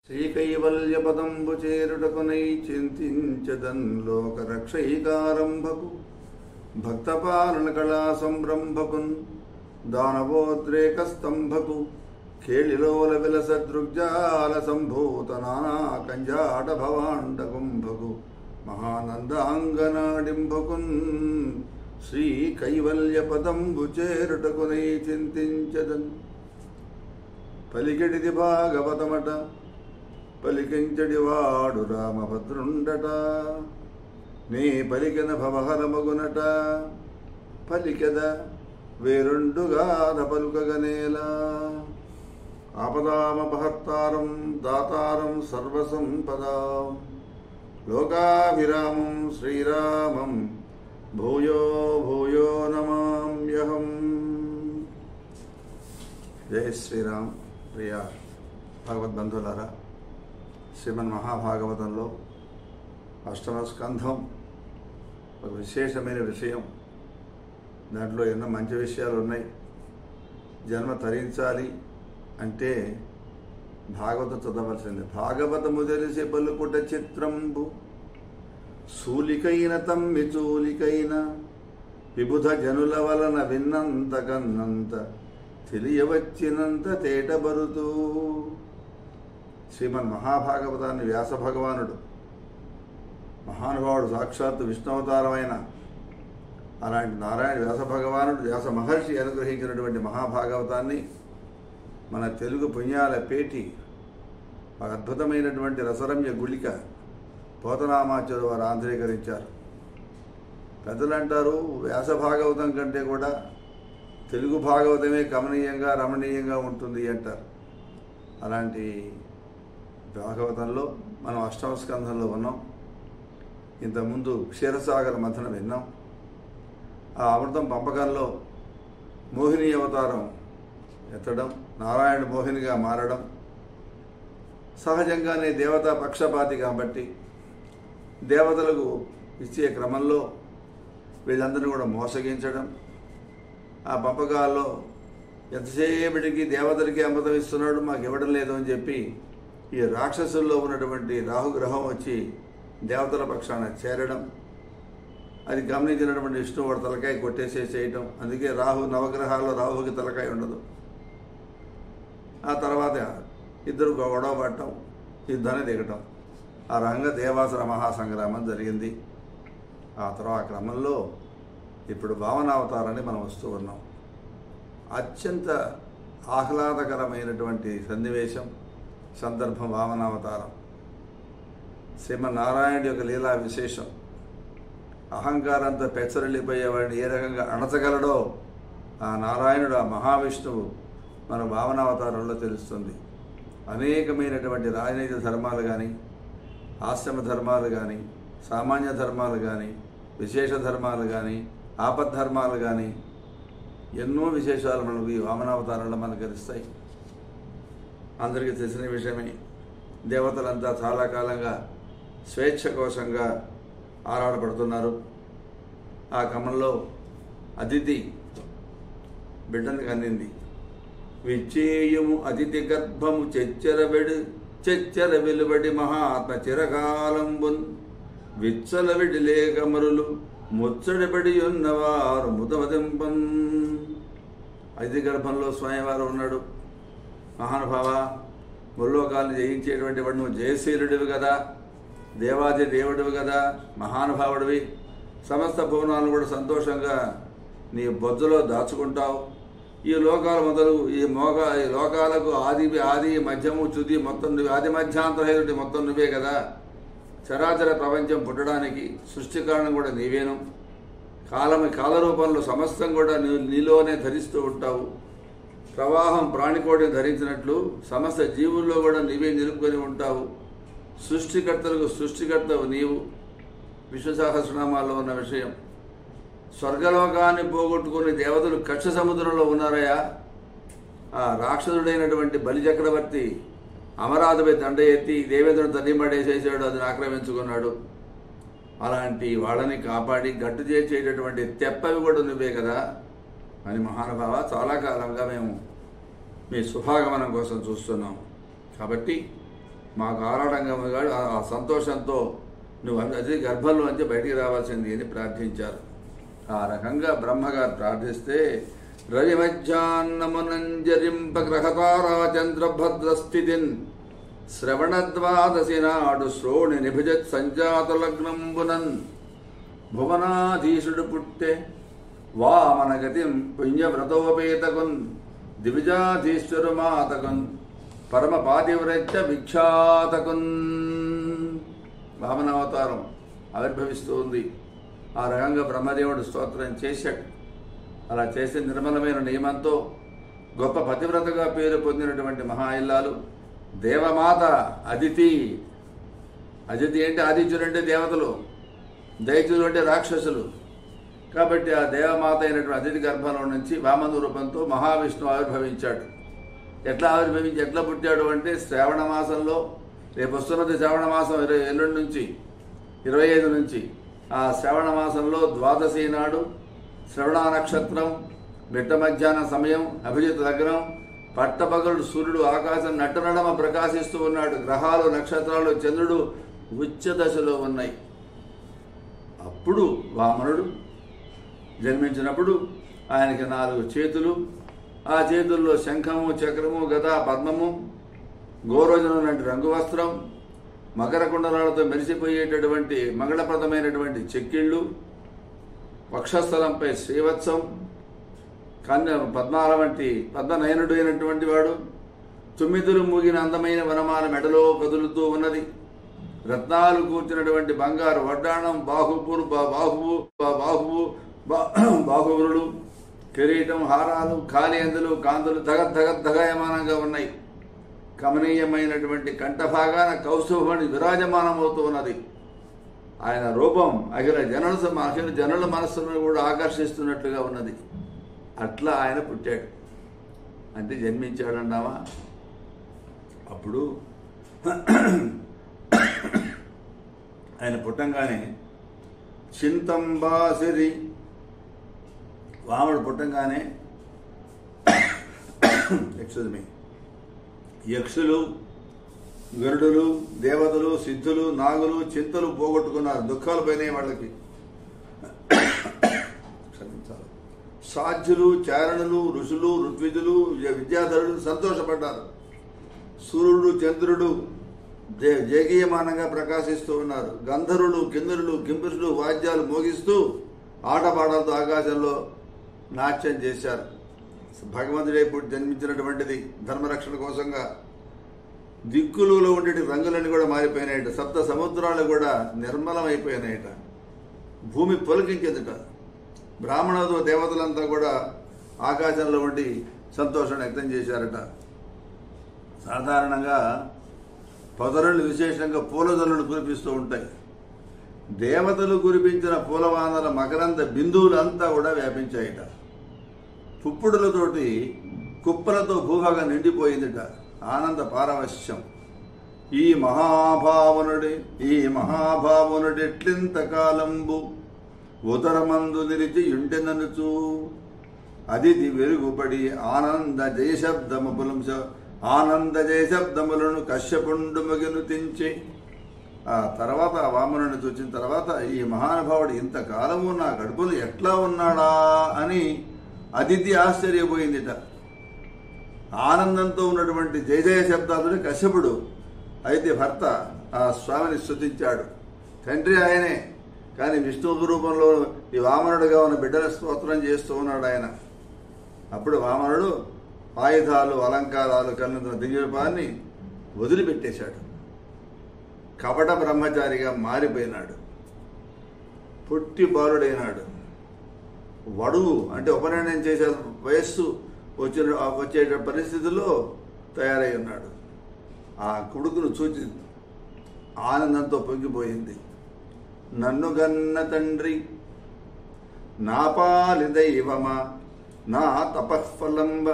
శ్రీకైవల్యపదంబు చేరుటకునై చింతించదన్ లోకరక్షైకారంభకు భక్తపాలన కళా సంరంభకున్ దానవోద్రేకస్తంభకు కేళిలోల విలసదృగ్జాల సంభూత నానా కంజాట భవాండ కుంభకు మహానందాంగనాడింభకున్ శ్రీకైవల్యపదంబు చేరుటకునై చింతించదన్ పలికెడిది భాగవతమట పలికించడివాడు రామభద్రుండట నే పలికిన భవహరమగునట పలికెద వేరుండుగాన పలుకగనేలా ఆపదామపహర్తారం దాతారం సర్వసంపదాం లోకాభిరామం శ్రీరామం భూయో భూయో నమామ్యహం. జై శ్రీరామ్. ప్రియ భగవద్బంధులారా, శ్రీమన్ మహాభాగవతంలో అష్టమ స్కంధం ఒక విశేషమైన విషయం. దాంట్లో ఎన్నో మంచి విషయాలు ఉన్నాయి. జన్మ తరించాలి అంటే భాగవతం చదవలసింది. భాగవతము తెలిసి పలుకుట చిత్రంబు సూలికైన తమ్మి చూలికైన విబుధ జనుల వలన విన్నంత కన్నంత తెలియవచ్చినంత తేటబరుతూ. శ్రీమన్ మహాభాగవతాన్ని వ్యాస భగవానుడు, మహానుభావుడు, సాక్షాత్తు విష్ణువతారమైన అలాంటి నారాయణ వ్యాస భగవానుడు, వ్యాస మహర్షి అనుగ్రహించినటువంటి మహాభాగవతాన్ని మన తెలుగు పుణ్యాల పేటి ఒక అద్భుతమైనటువంటి రసరమ్య గుళిక పోతనామాచార్యులు వారు ఆంధ్రీకరించారు. పెద్దలు అంటారు, వ్యాస భాగవతం కంటే కూడా తెలుగు భాగవతమే కమనీయంగా రమణీయంగా ఉంటుంది అంటారు. అలాంటి భాగవతంలో మనం అష్టమ స్కంధంలో ఉన్నాం. ఇంతకుముందు క్షీరసాగర మథనం విన్నాం. ఆ అమృతం పంపకంలో మోహిని అవతారం ఎత్తడం, నారాయణ మోహినిగా మారడం, సహజంగానే దేవతా పక్షపాతి కాబట్టి దేవతలకు ఇచ్చే క్రమంలో వీళ్ళందరినీ కూడా మోసగించడం, ఆ పంపకాల్లో ఎంతసేపటికి దేవతలకి అమృతం ఇస్తున్నాడు, మాకు ఇవ్వడం లేదు అని చెప్పి ఈ రాక్షసుల్లో ఉన్నటువంటి రాహుగ్రహం వచ్చి దేవతల పక్షాన చేరడం, అది గమనించినటువంటి విష్ణువాడు తలకాయ కొట్టేసేయటం. అందుకే నవగ్రహాల్లో రాహుకి తలకాయ ఉండదు. ఆ తర్వాత ఇద్దరు గొడవ పడటం, యుద్ధాన్ని దిగటం, ఆ రంగ దేవాసుర మహాసంగ్రామం జరిగింది. ఆ తర్వాత క్రమంలో ఇప్పుడు వామనావతారాన్ని మనం వస్తూ ఉన్నాం. అత్యంత ఆహ్లాదకరమైనటువంటి సన్నివేశం, సందర్భం వామనావతారం. శ్రీమన్నారాయణుడి యొక్క లీలా విశేషం. అహంకారంతో పెచ్చరిల్లిపోయేవాడిని ఏ రకంగా అణచగలడో ఆ నారాయణుడు, ఆ మహావిష్ణువు మన వామనావతారంలో తెలుస్తుంది. అనేకమైనటువంటి రాజనీతి ధర్మాలు కానీ, ఆశ్రమ ధర్మాలు కానీ, సామాన్య ధర్మాలు కానీ, విశేష ధర్మాలు కానీ, ఆపద్ధర్మాలు కానీ ఎన్నో విశేషాలు మనకు ఈ వామనావతారంలో మనకు తెలుస్తాయి. అందరికీ తెలిసిన విషయమే. దేవతలంతా చాలా కాలంగా స్వేచ్ఛ కోసంగా ఆరాటపడుతున్నారు. ఆ క్రమంలో అదితి బిడ్డను కన్నింది. విచ్చేయము అతిథి గర్భము చెచ్చర వెలుబడి మహాత్మ చిరకాలంబున్ విచ్చలవిడి లేఖమరులు ముచ్చడిపడి ఉన్నవారు ముదమదింపన్. అతిథి గర్భంలో స్వయంవారు ఉన్నాడు. మహానుభావ, ముల్లోకాలను జయించేటువంటి వాడు నువ్వు జయశీలుడివి కదా, దేవాది దేవుడివి కదా, మహానుభావుడివి. సమస్త భువనాలను కూడా సంతోషంగా నీ బొజ్జలో దాచుకుంటావు. ఈ లోకాలు మొదలు ఈ లోకాలకు ఆది మధ్యము తుది మొత్తం నువ్వే, ఆది మధ్యాంతరహేతుడి మొత్తం నువ్వే కదా. చరాచర ప్రపంచం పుట్టడానికి సృష్టి కారణం కూడా నీవేను. కాలరూపంలో సమస్తం కూడా నీలోనే ధరిస్తూ ఉంటావు. ప్రవాహం ప్రాణికోటిని ధరించినట్లు సమస్త జీవుల్లో కూడా నీవే నిలుపుకొని ఉంటావు. సృష్టికర్తలకు సృష్టికర్తవు నీవు. విష్ణు సహస్రనామాల్లో ఉన్న విషయం. స్వర్గలోకాన్ని పోగొట్టుకుని దేవతలు కక్ష సముద్రంలో ఉన్నారయ్యా. ఆ రాక్షసుడైనటువంటి బలిచక్రవర్తి అమరావతిపై దండ ఎత్తి దేవేంద్రుని తల్లిమడేసేసాడు, అదిని ఆక్రమించుకున్నాడు. అలాంటి వాళ్ళని కాపాడి గట్టు చేసేటటువంటి తెప్పవి కూడా నువ్వే కదా అని మహానుభావ, చాలా కాలంగా మేము మీ శుభాగమనం కోసం చూస్తున్నాం. కాబట్టి మాకు ఆరాటంగా కాదు, ఆ సంతోషంతో నువ్వు అది గర్భంలో నుంచి బయటికి రావాల్సింది అని ప్రార్థించారు. ఆ రకంగా బ్రహ్మగారు ప్రార్థిస్తే రవి మధ్యాహ్నమునంజరింప గ్రహతారా చంద్రభద్రస్థితిన్ శ్రవణద్వాదశి నాడు శ్రోణి నిభజత్ సంజాత లగ్నంబునన్ భువనాధీశుడు పుట్టే వామనగతిం పుణ్యవ్రతోపేతకున్ దివిజాధీశ్వరు మాతకున్ పరమ పాతివ్రత్య విఖ్యాతకున్. వామనావతారం ఆవిర్భవిస్తూ ఉంది. ఆ రకంగా బ్రహ్మదేవుడు స్తోత్రం చేశాడు. అలా చేసే నిర్మలమైన నియమంతో గొప్ప పతివ్రతగా పేరు పొందినటువంటి మహా ఇల్లాలు దేవమాత అదితి. అదితి అంటే ఆదిత్యుడు అంటే దేవతలు, దైత్యులు అంటే రాక్షసులు. కాబట్టి ఆ దేవమాత అయినటువంటి అదితి గర్భంలో నుంచి వామన రూపంతో మహావిష్ణువు ఆవిర్భవించాడు. ఎట్లా పుట్టాడు అంటే శ్రావణ మాసంలో, రేపు వస్తున్నది శ్రావణ మాసం ఎల్లుండి నుంచి 25 నుంచి, ఆ శ్రావణ మాసంలో ద్వాదశి నాడు శ్రవణ నక్షత్రం, మిట్ట మధ్యాహ్న సమయం, అభిజిత్ లగ్నం, పట్టపగలు సూర్యుడు ఆకాశం నట్టనడమ ప్రకాశిస్తూ ఉన్నాడు. గ్రహాలు, నక్షత్రాలు, చంద్రుడు ఉచ్చ దశలో ఉన్నాయి. అప్పుడు వామనుడు జన్మించినప్పుడు ఆయనకి 4 చేతులు, ఆ చేతుల్లో శంఖము, చక్రము, గద, పద్మము, గోరోజనం లాంటి రంగు వస్త్రం, మకర కుండలాలతో మెరిసిపోయేటటువంటి మంగళప్రదమైనటువంటి చెక్కిళ్ళు, వక్షస్థలంపై శ్రీవత్సం, పద్మాల వంటి పద్మనయనుడు అయినటువంటి వాడు, 9 మూగిన అందమైన వనమాల మెడలో కదులుతూ ఉన్నది. రత్నాలు కూర్చున్నటువంటి బంగారు వడ్డాణం, బాహువులు, కిరీటం, హారాలు, కాళీయందులు, కాంతులు ధగయమానంగా ఉన్నాయి. కమనీయమైనటువంటి కంఠభాగాన కౌస్తుభమణి విరాజమానమవుతూ ఉన్నది. ఆయన రూపం అఖిల జనుల మనస్సును కూడా ఆకర్షిస్తున్నట్లుగా ఉన్నది. అట్లా ఆయన పుట్టాడు. అంటే జన్మించాడన్నావా? అప్పుడు ఆయన పుట్టంగానే చింతంబాసిరి, వాముడు పుట్టంగానే యక్షులు, గరుడులు, దేవతలు, సిద్ధులు, నాగులు చింతలు పోగొట్టుకున్నారు. దుఃఖాలు పోయినాయి వాళ్ళకి. సాధ్యులు, చారణులు, ఋషులు, ఋత్విజులు, విద్యాధరులు సంతోషపడ్డారు. సూర్యుడు, చంద్రుడు జేగీయమానంగా ప్రకాశిస్తూ ఉన్నారు. గంధర్వులు, కిన్నరులు, కింపురుషులు వాద్యాలు మోగిస్తూ ఆటపాటలతో ఆకాశంలో నాట్యం చేశారు. భగవంతుడే ఇప్పుడు జన్మించినటువంటిది ధర్మరక్షణ కోసంగా. దిక్కులలో ఉండే రంగులన్నీ కూడా మారిపోయినాయట. 7 సముద్రాలు కూడా నిర్మలమైపోయినాయట. భూమి పొలికించిందట. బ్రాహ్మణులతో దేవతలంతా కూడా ఆకాశంలో ఉండి సంతోషాన్ని వ్యక్తం చేశారట. సాధారణంగా పొదరులు విశేషంగా పూలజల్లులు కురిపిస్తూ ఉంటాయి. దేవతలు కురిపించిన పూలవానల మకరంద బిందువులంతా కూడా వ్యాపించాయిట. పుప్పుడులతోటి కుప్పలతో భూభాగం నిండిపోయిందిట. ఆనంద పారవశ్యం. ఈ మహాభావనుడి ఎట్లింతకాలంబు ఉదరమందు నిలిచి యుంటెననుచు అదితి వెరుగుపడి ఆనంద జయశబ్దములను కశ్యపుండు మగిను తెంచి. ఆ తర్వాత వామనుడిని చూచిన తర్వాత ఈ మహానుభావుడు ఇంతకాలము నా కడుపులో ఎట్లా ఉన్నాడా అని అదితి ఆశ్చర్యపోయిందిట. ఆనందంతో ఉన్నటువంటి జయ శబ్దాలని కశ్యపుడు అయితే భర్త ఆ స్వామిని స్తుతించాడు. తండ్రి ఆయనే, కానీ విష్ణు రూపంలో ఈ వామనుడిగా ఉన్న బిడ్డల స్తోత్రం చేస్తూ ఉన్నాడు ఆయన. అప్పుడు వామనుడు ఆయుధాలు, అలంకారాలు కలిగిన దివ్యరూపాన్ని వదిలిపెట్టేశాడు. కపట బ్రహ్మచారిగా మారిపోయినాడు. పుట్టి బాలుడైనాడు. వడువు అంటే ఉపనయనం చేసే వయస్సు వచ్చే పరిస్థితుల్లో తయారై ఉన్నాడు. ఆ కొడుకును చూచి ఆనందంతో పొంగిపోయింది. నన్ను గన్న తండ్రి, నా పాలి దైవమా, నా తపఃఫలంబ,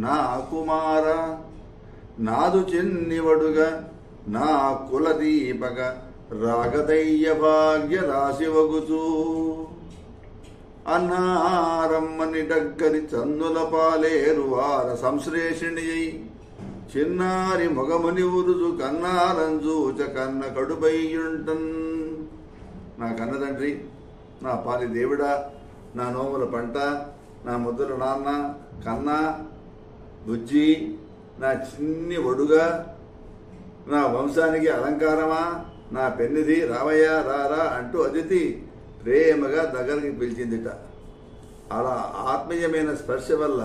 నా కుమార, నాదు చెన్నివడుగా, నా కులదీపక, రాగదయ్య భాగ్య రాశివగుచూ అన్నారమ్మని డగ్గరి చన్నుల పాలేరు వార సంశ్లేషిణి అయి చిన్నారి మొగముని ఉరుజు కన్నారంజూచ కన్న కడుపయ్యుంటన్. నా కన్న తండ్రి, నా పాలి దేవుడా, నా నోముల పంట, నా ముద్దుల నాన్న, కన్నా, బుజ్జి, నా చిన్ని ఒడుగా, నా వంశానికి అలంకారమా, నా పెన్నిది, రావయ్య రారా అంటూ అదితి ప్రేమగా దగ్గరికి పిలిచిందిట. అలా ఆత్మీయమైన స్పర్శ వల్ల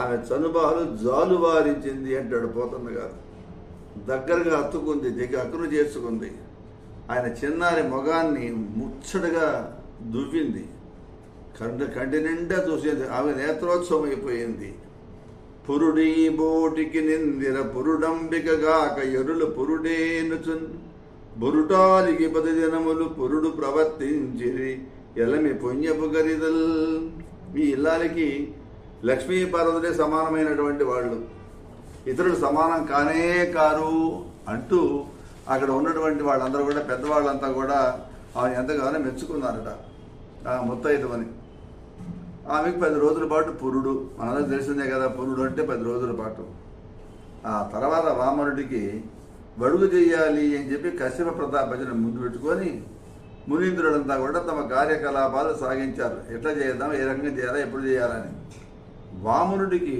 ఆమె చనుబాలు జాలువారించింది అంటాడు పోతన్న గారు. దగ్గరగా హత్తుకుంది, అక్కును చేసుకుంది. ఆయన చిన్నారి మొగాన్ని ముచ్చటగా దువ్వింది. కంటి నిండా చూసేది. ఆమె నేత్రోత్సవం అయిపోయింది. పురుడీ బోటికి నిందిర పురుడంబికగాక ఎరులు పురుడేనుచున్ బురుటాలికి 10 దినములు పురుడు ప్రవర్తించిరి ఎలమి పుణ్యపు గరిదల్. మీ ఇల్లాలకి లక్ష్మీ పార్వతులే సమానమైనటువంటి వాళ్ళు, ఇతరులు సమానం కానే కారు అంటూ అక్కడ ఉన్నటువంటి వాళ్ళందరూ కూడా, పెద్దవాళ్ళంతా కూడా ఆమె ఎంతగానో మెచ్చుకున్నారట. ఆ ముత్తైదువని. ఆమెకు 10 రోజుల పాటు పురుడు, మనందరూ తెలిసిందే కదా, పురుడు అంటే 10 రోజుల పాటు. ఆ తర్వాత వామనుడికి బడుగు చెయ్యాలి అని చెప్పి కశ్యప ప్రతాపజను ముందు పెట్టుకొని మునీంద్రులంతా కూడా తమ కార్యకలాపాలు సాగించారు. ఎట్లా చేద్దాం, ఏ రకంగా చేయాలా, ఎప్పుడు చేయాలని. వామనుడికి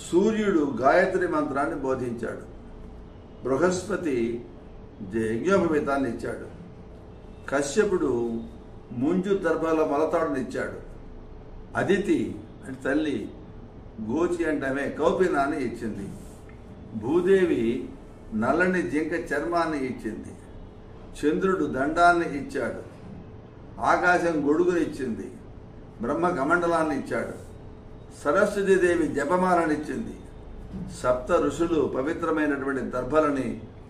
సూర్యుడు గాయత్రి మంత్రాన్ని బోధించాడు. బృహస్పతి యజ్ఞోపవీతాన్ని ఇచ్చాడు. కశ్యపుడు ముంజు దర్భాల మొలతాడుని ఇచ్చాడు. అదితి అంటే తల్లి, గోచి అంటే కౌపినాన్ని ఇచ్చింది. భూదేవి నల్లని జింక చర్మాన్ని ఇచ్చింది. చంద్రుడు దండాన్ని ఇచ్చాడు. ఆకాశం గొడుగుని ఇచ్చింది. బ్రహ్మ కమండలాన్ని ఇచ్చాడు. సరస్వతీదేవి జపమాలని ఇచ్చింది. 7 ఋషులు పవిత్రమైనటువంటి దర్భలని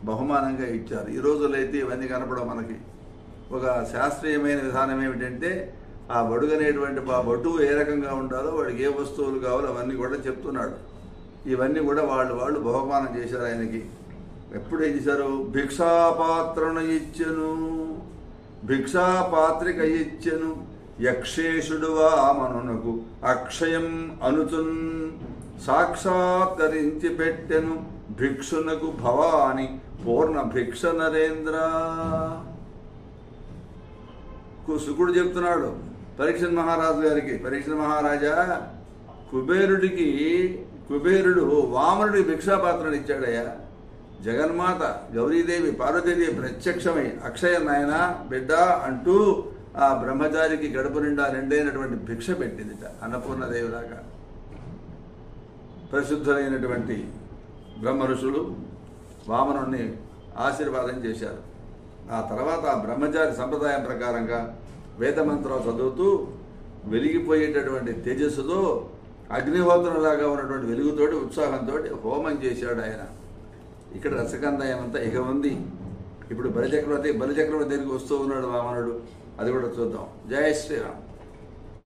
బహుమానంగా ఇచ్చారు. ఈ రోజుల్లో అయితే ఇవన్నీ కనపడవు మనకి. ఒక శాస్త్రీయమైన విధానం ఏమిటంటే, ఆ బడుగనేటువంటి బటువు ఏ రకంగా ఉండాలో, వాడికి ఏ వస్తువులు కావాలో అవన్నీ కూడా చెప్తున్నాడు. ఇవన్నీ కూడా వాళ్ళు బహుమానం చేశారు ఆయనకి. ఎప్పుడు ఏం చేశారు? భిక్షాపాత్రను ఇచ్చెను, భిక్షాపాత్రిక ఇచ్చెను, యక్షేషుడు వామనునకు అక్షయం అనుచున్ సాక్షాత్కరించి పెట్టెను భిక్షునకు భవాని పూర్ణ భిక్ష నరేంద్ర. శుకుడు చెప్తున్నాడు పరీక్షణ్ మహారాజు గారికి, పరీక్షణ్ మహారాజా, కుబేరుడు వామనుడికి భిక్షాపాత్రను ఇచ్చాడయ్యా. జగన్మాత గౌరీదేవి పార్వతీదేవి ప్రత్యక్షమై అక్షయ నాయన బిడ్డ అంటూ ఆ బ్రహ్మచారికి గడుపు నిండా రెండైనటువంటి భిక్ష పెట్టిందిట. అన్నపూర్ణదేవిలాగా ప్రసిద్ధులైనటువంటి బ్రహ్మ ఋషులు వామనుడిని ఆశీర్వాదం చేశారు. ఆ తర్వాత ఆ బ్రహ్మచారి సంప్రదాయం ప్రకారంగా వేదమంత్రాలు చదువుతూ వెలిగిపోయేటటువంటి తేజస్సుతో అగ్నిహోత్రంలాగా ఉన్నటువంటి వెలుగుతోటి ఉత్సాహంతో హోమం చేశాడు ఆయన. ఇక్కడ రసకందాయం అంతా ఇక ఉంది. ఇప్పుడు బలిచక్రవర్తి దగ్గరికి వస్తూ ఉన్నాడు వామనుడు. అది కూడా చూద్దాం. జై శ్రీరామ్.